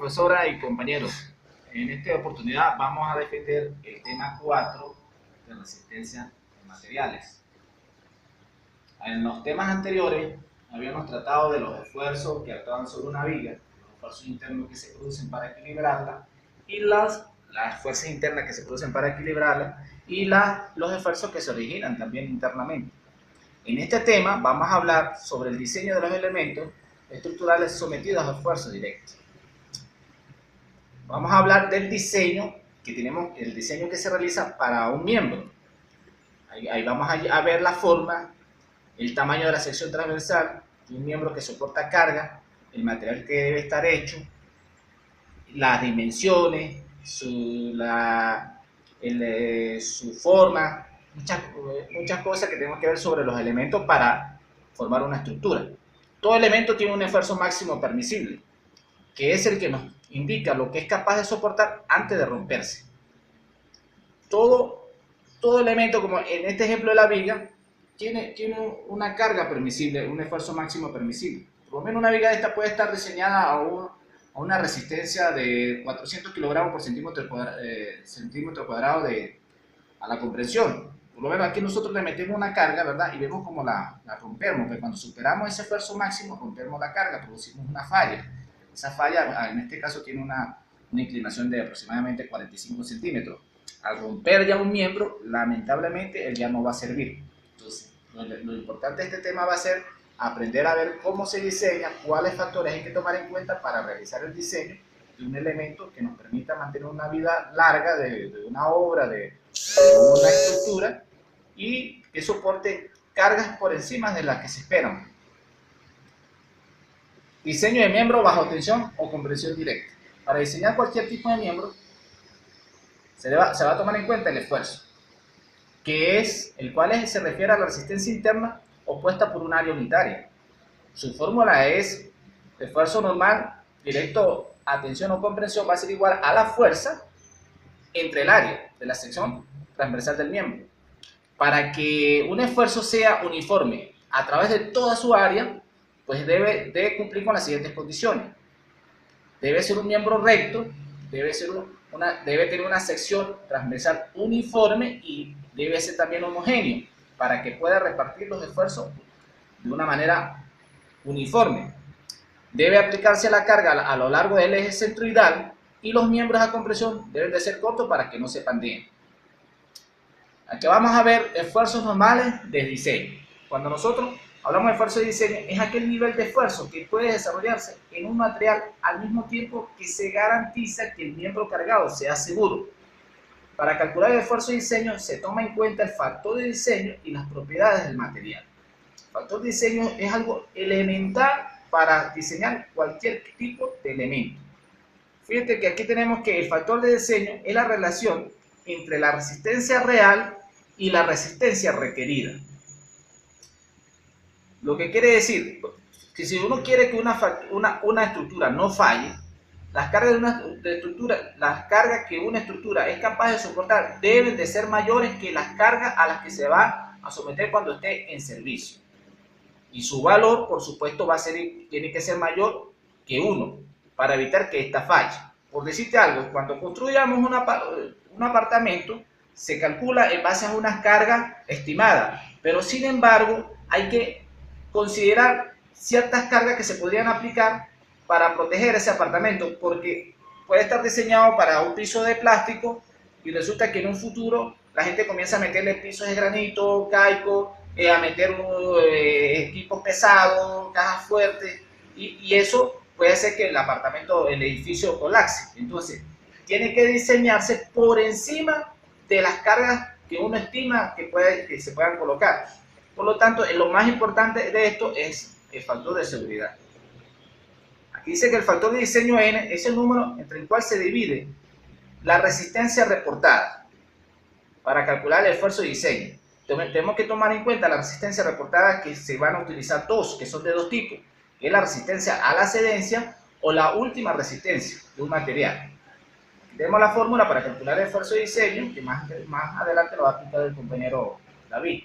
profesora y compañeros. En esta oportunidad vamos a defender el tema 4 de resistencia de materiales. En los temas anteriores habíamos tratado de los esfuerzos que actúan sobre una viga, los esfuerzos internos que se producen para equilibrarla y las fuerzas internas que se producen para equilibrarla y los esfuerzos que se originan también internamente. En este tema vamos a hablar sobre el diseño de los elementos estructurales sometidos a esfuerzos directos. Vamos a hablar del diseño que tenemos, el diseño que se realiza para un miembro. Ahí vamos a ver la forma, el tamaño de la sección transversal de un miembro que soporta carga, el material que debe estar hecho, las dimensiones, su forma, muchas cosas que tenemos que ver sobre los elementos para formar una estructura. Todo elemento tiene un esfuerzo máximo permisible, que es el que nos indica lo que es capaz de soportar antes de romperse. Todo elemento, como en este ejemplo de la viga, tiene una carga permisible, un esfuerzo máximo permisible. Por lo menos una viga de esta puede estar diseñada a una resistencia de 400 kilogramos por centímetro cuadrado a la compresión. Por lo menos aquí nosotros le metemos una carga, ¿verdad? Y vemos cómo la rompemos, pero cuando superamos ese esfuerzo máximo, rompemos la carga, producimos una falla. Esa falla, en este caso, tiene una inclinación de aproximadamente 45 centímetros. Al romper ya un miembro, lamentablemente, él ya no va a servir. Entonces, lo importante de este tema va a ser aprender a ver cómo se diseña, cuáles factores hay que tomar en cuenta para realizar el diseño de un elemento que nos permita mantener una vida larga de una obra, de una estructura, y que soporte cargas por encima de las que se esperan. Diseño de miembro bajo tensión o compresión directa. Para diseñar cualquier tipo de miembro se va a tomar en cuenta el esfuerzo, el cual se refiere a la resistencia interna opuesta por un área unitaria. Su fórmula es esfuerzo normal directo a tensión o compresión va a ser igual a la fuerza entre el área de la sección transversal del miembro. Para que un esfuerzo sea uniforme a través de toda su área, pues debe cumplir con las siguientes condiciones. Debe ser un miembro recto, debe tener una sección transversal uniforme y debe ser también homogéneo para que pueda repartir los esfuerzos de una manera uniforme. Debe aplicarse la carga a lo largo del eje centroidal y los miembros a compresión deben de ser cortos para que no se pandeen. Aquí vamos a ver esfuerzos normales de diseño. Cuando nosotros hablamos de esfuerzo de diseño, es aquel nivel de esfuerzo que puede desarrollarse en un material al mismo tiempo que se garantiza que el miembro cargado sea seguro. Para calcular el esfuerzo de diseño se toma en cuenta el factor de diseño y las propiedades del material. El factor de diseño es algo elemental para diseñar cualquier tipo de elemento. Fíjate que aquí tenemos que el factor de diseño es la relación entre la resistencia real y la resistencia requerida. Lo que quiere decir que si uno quiere que una estructura no falle, las cargas que una estructura es capaz de soportar deben de ser mayores que las cargas a las que se va a someter cuando esté en servicio. Y su valor, por supuesto, tiene que ser mayor que 1 para evitar que esta falle. Por decirte algo, cuando construyamos un apartamento, se calcula en base a unas cargas estimadas, pero sin embargo hay que considerar ciertas cargas que se podrían aplicar para proteger ese apartamento, porque puede estar diseñado para un piso de plástico y resulta que en un futuro la gente comienza a meterle pisos de granito, caico, a meter equipos pesados, cajas fuertes, y eso puede hacer que el edificio colapse. Entonces, tiene que diseñarse por encima de las cargas que uno estima que se puedan colocar. Por lo tanto, lo más importante de esto es el factor de seguridad. Aquí dice que el factor de diseño N es el número entre el cual se divide la resistencia reportada para calcular el esfuerzo de diseño. Tenemos que tomar en cuenta la resistencia reportada, que se van a utilizar que son de dos tipos, que es la resistencia a la cedencia o la última resistencia de un material. Aquí tenemos la fórmula para calcular el esfuerzo de diseño, que más adelante lo va a explicar el compañero David.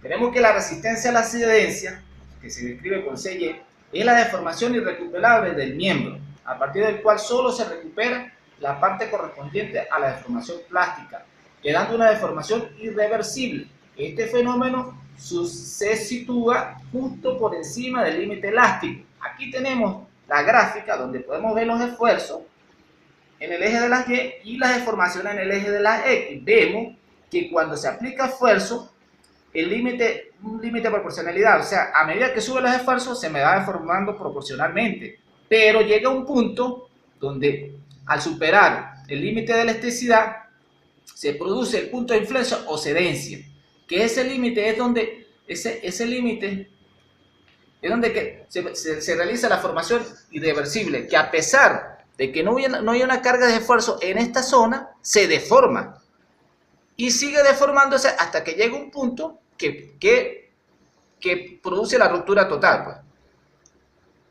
Tenemos que la resistencia a la cedencia, que se describe con CY, es la deformación irrecuperable del miembro. a partir del cual solo se recupera la parte correspondiente a la deformación plástica, quedando una deformación irreversible. Este fenómeno se sitúa justo por encima del límite elástico. Aquí tenemos la gráfica donde podemos ver los esfuerzos en el eje de las Y y las deformaciones en el eje de las X. Vemos que cuando se aplica esfuerzo, el límite, un límite de proporcionalidad, o sea, a medida que sube los esfuerzos se me va deformando proporcionalmente, pero llega un punto donde al superar el límite de elasticidad se produce el punto de inflexión o cedencia, que ese límite es donde ese límite es donde que se realiza la formación irreversible, que a pesar de que no hay una carga de esfuerzo en esta zona, se deforma y sigue deformándose hasta que llega un punto que produce la ruptura total. Pues.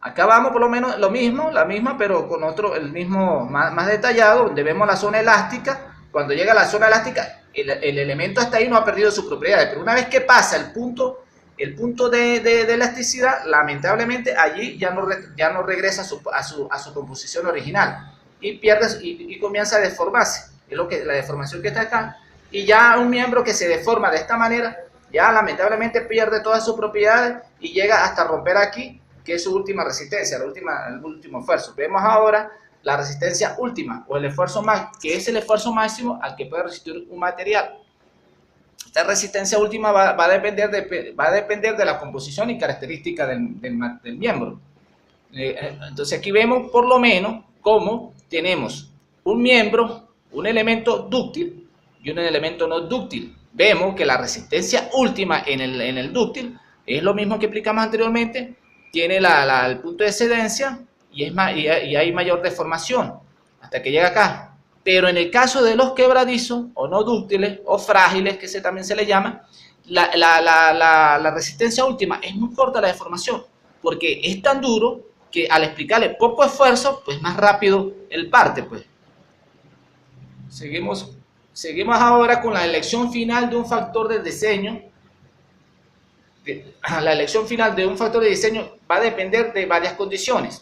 Acá vamos por lo menos lo mismo, la misma, pero con otro, el mismo más detallado, donde vemos la zona elástica. Cuando llega a la zona elástica, el elemento hasta ahí no ha perdido sus propiedades, pero una vez que pasa el punto de elasticidad, lamentablemente allí ya no regresa a su composición original y pierde y comienza a deformarse. Es lo que la deformación que está acá. Y ya un miembro que se deforma de esta manera, ya lamentablemente pierde todas sus propiedades y llega hasta romper aquí, que es su última resistencia, el último esfuerzo. Vemos ahora la resistencia última o el esfuerzo máximo, que es el esfuerzo máximo al que puede resistir un material. Esta resistencia última va a depender de la composición y característica del miembro. Entonces aquí vemos por lo menos cómo tenemos un miembro, un elemento dúctil y un elemento no dúctil. Vemos que la resistencia última en el dúctil es lo mismo que explicamos anteriormente, tiene el punto de excedencia y hay mayor deformación hasta que llega acá. Pero en el caso de los quebradizos o no dúctiles o frágiles, que también se le llama, la resistencia última es muy corta la deformación, porque es tan duro que al explicarle poco esfuerzo, pues más rápido él parte. Pues. Seguimos ahora con la elección final de un factor de diseño. La elección final de un factor de diseño va a depender de varias condiciones.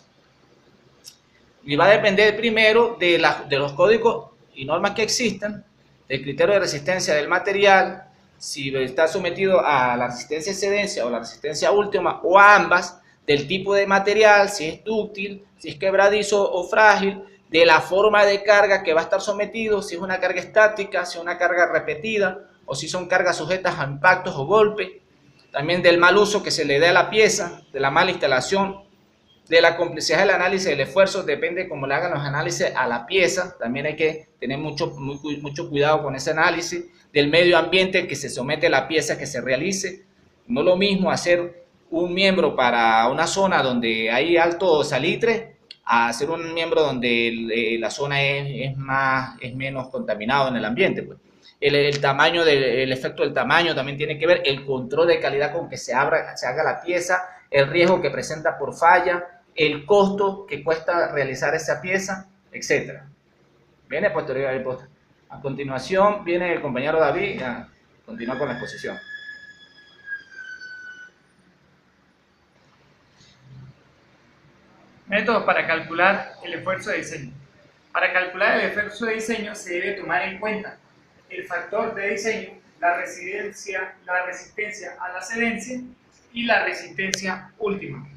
Y va a depender primero de los códigos y normas que existan, del criterio de resistencia del material, si está sometido a la resistencia de excedencia o la resistencia última o a ambas, del tipo de material, si es dúctil, si es quebradizo o frágil, de la forma de carga que va a estar sometido, si es una carga estática, si es una carga repetida o si son cargas sujetas a impactos o golpes, también del mal uso que se le dé a la pieza, de la mala instalación, de la complejidad del análisis del esfuerzo, depende de cómo le hagan los análisis a la pieza, también hay que tener mucho cuidado con ese análisis, del medio ambiente que se somete a la pieza que se realice, no es lo mismo hacer un miembro para una zona donde hay alto salitre, a hacer un miembro donde la zona es menos contaminado en el ambiente. Pues. El tamaño el efecto del tamaño también tiene que ver, el control de calidad con que se haga la pieza, el riesgo que presenta por falla, el costo que cuesta realizar esa pieza, etc. Viene posterior a continuación viene el compañero David a continuar con la exposición. Métodos para calcular el esfuerzo de diseño. Para calcular el esfuerzo de diseño se debe tomar en cuenta el factor de diseño, la resistencia a la excedencia y la resistencia última.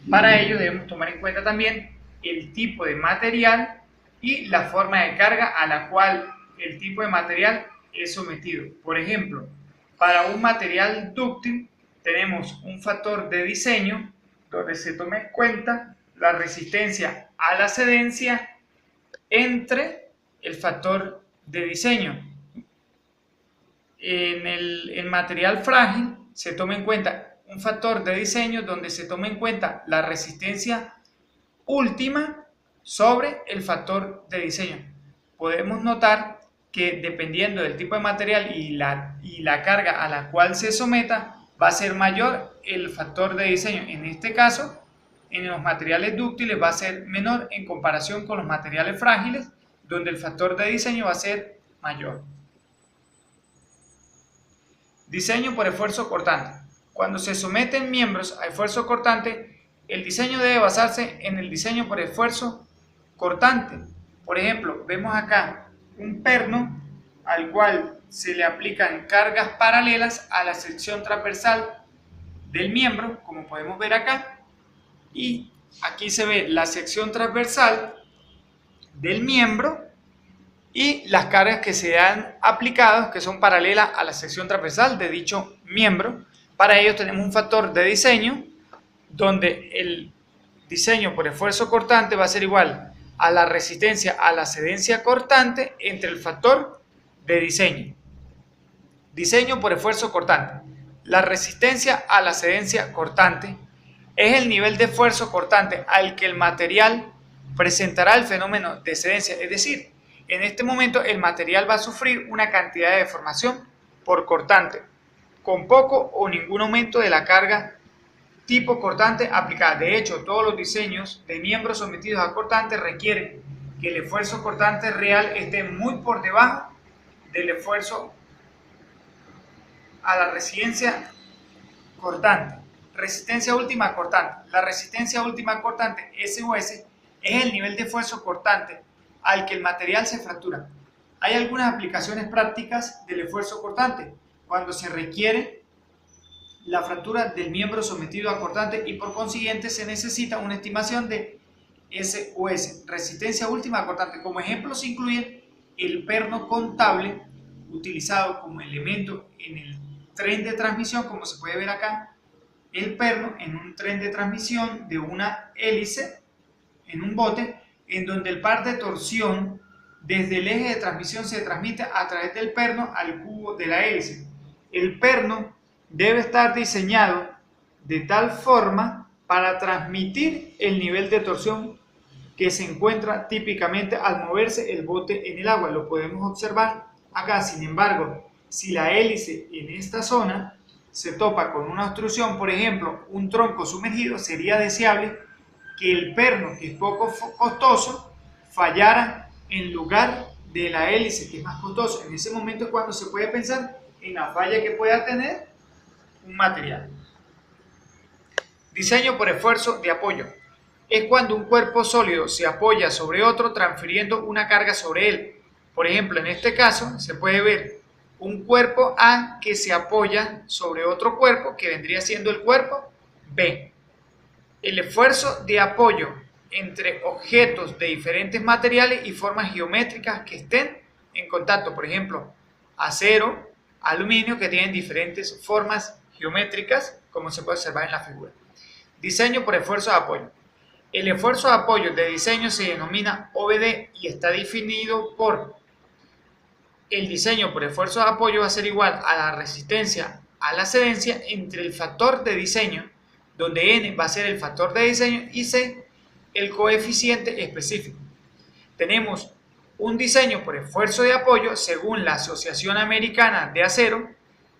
Para ello debemos tomar en cuenta también el tipo de material y la forma de carga a la cual el tipo de material es sometido. Por ejemplo, para un material dúctil tenemos un factor de diseño donde se toma en cuenta la resistencia a la excedencia entre el factor de diseño. En el material frágil se toma en cuenta un factor de diseño donde se toma en cuenta la resistencia última sobre el factor de diseño. Podemos notar que dependiendo del tipo de material y la carga a la cual se someta, va a ser mayor el factor de diseño. En este caso, en los materiales dúctiles va a ser menor en comparación con los materiales frágiles, donde el factor de diseño va a ser mayor. Diseño por esfuerzo cortante. Cuando se someten miembros a esfuerzo cortante, El diseño debe basarse en el diseño por esfuerzo cortante. Por ejemplo, vemos acá un perno al cual se le aplican cargas paralelas a la sección transversal del miembro, como podemos ver acá, y aquí se ve la sección transversal del miembro y las cargas que se han aplicado, que son paralelas a la sección transversal de dicho miembro. Para ello tenemos un factor de diseño donde el diseño por esfuerzo cortante va a ser igual a la resistencia a la cedencia cortante entre el factor de diseño. Diseño por esfuerzo cortante. La resistencia a la cedencia cortante es el nivel de esfuerzo cortante al que el material presentará el fenómeno de cedencia, es decir, en este momento el material va a sufrir una cantidad de deformación por cortante, con poco o ningún aumento de la carga tipo cortante aplicada. De hecho, todos los diseños de miembros sometidos a cortante requieren que el esfuerzo cortante real esté muy por debajo del esfuerzo a la resistencia cortante. Resistencia última cortante. La resistencia última cortante, SUS, es el nivel de esfuerzo cortante al que el material se fractura. Hay algunas aplicaciones prácticas del esfuerzo cortante cuando se requiere la fractura del miembro sometido a cortante y por consiguiente se necesita una estimación de SUS, resistencia última cortante. Como ejemplo se incluye el perno contable utilizado como elemento en el tren de transmisión, como se puede ver acá, el perno en un tren de transmisión de una hélice en un bote, en donde el par de torsión desde el eje de transmisión se transmite a través del perno al cubo de la hélice. El perno debe estar diseñado de tal forma para transmitir el nivel de torsión que se encuentra típicamente al moverse el bote en el agua. Lo podemos observar acá. Sin embargo, si la hélice en esta zona se topa con una obstrucción, por ejemplo, un tronco sumergido, sería deseable que el perno, que es poco costoso, fallara en lugar de la hélice, que es más costoso. En ese momento es cuando se puede pensar en la falla que pueda tener un material. Diseño por esfuerzo de apoyo. Es cuando un cuerpo sólido se apoya sobre otro transfiriendo una carga sobre él. Por ejemplo, en este caso se puede ver un cuerpo A que se apoya sobre otro cuerpo que vendría siendo el cuerpo B. El esfuerzo de apoyo entre objetos de diferentes materiales y formas geométricas que estén en contacto, por ejemplo, acero, aluminio, que tienen diferentes formas geométricas, como se puede observar en la figura. Diseño por esfuerzo de apoyo. El esfuerzo de apoyo de diseño se denomina OBD y está definido por el diseño por esfuerzo de apoyo va a ser igual a la resistencia a la cedencia entre el factor de diseño, donde N va a ser el factor de diseño y C el coeficiente específico. Tenemos un diseño por esfuerzo de apoyo según la Asociación Americana de Acero,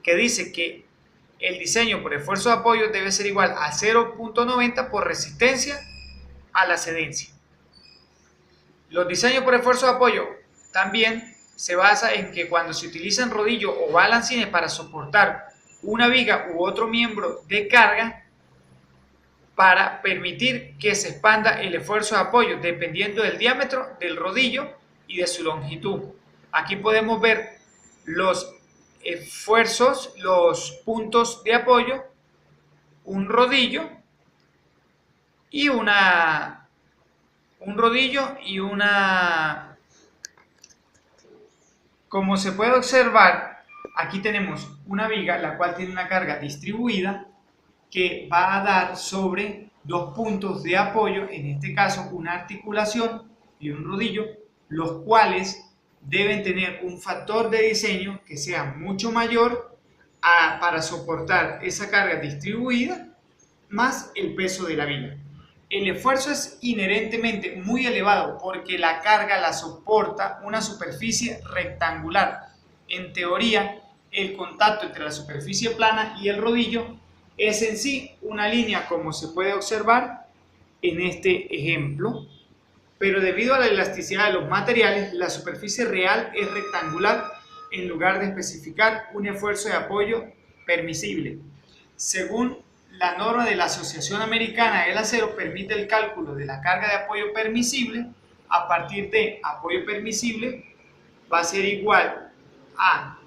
que dice que el diseño por esfuerzo de apoyo debe ser igual a 0.90 por resistencia a la cedencia. Los diseños por esfuerzo de apoyo también se basa en que cuando se utilizan rodillos o balancines para soportar una viga u otro miembro de carga, para permitir que se expanda el esfuerzo de apoyo dependiendo del diámetro del rodillo y de su longitud. Aquí podemos ver los esfuerzos, los puntos de apoyo, un rodillo y una como se puede observar, aquí tenemos una viga la cual tiene una carga distribuida que va a dar sobre dos puntos de apoyo, en este caso una articulación y un rodillo, los cuales deben tener un factor de diseño que sea mucho mayor para soportar esa carga distribuida más el peso de la viga. El esfuerzo es inherentemente muy elevado porque la carga la soporta una superficie rectangular. En teoría, el contacto entre la superficie plana y el rodillo es en sí una línea, como se puede observar en este ejemplo, pero debido a la elasticidad de los materiales, la superficie real es rectangular en lugar de especificar un esfuerzo de apoyo permisible. Según la norma de la Asociación Americana del Acero permite el cálculo de la carga de apoyo permisible. A partir de apoyo permisible va a ser igual a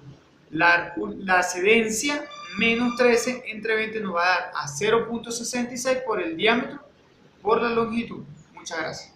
la cedencia menos 13 entre 20 nos va a dar a 0.66 por el diámetro por la longitud. Muchas gracias.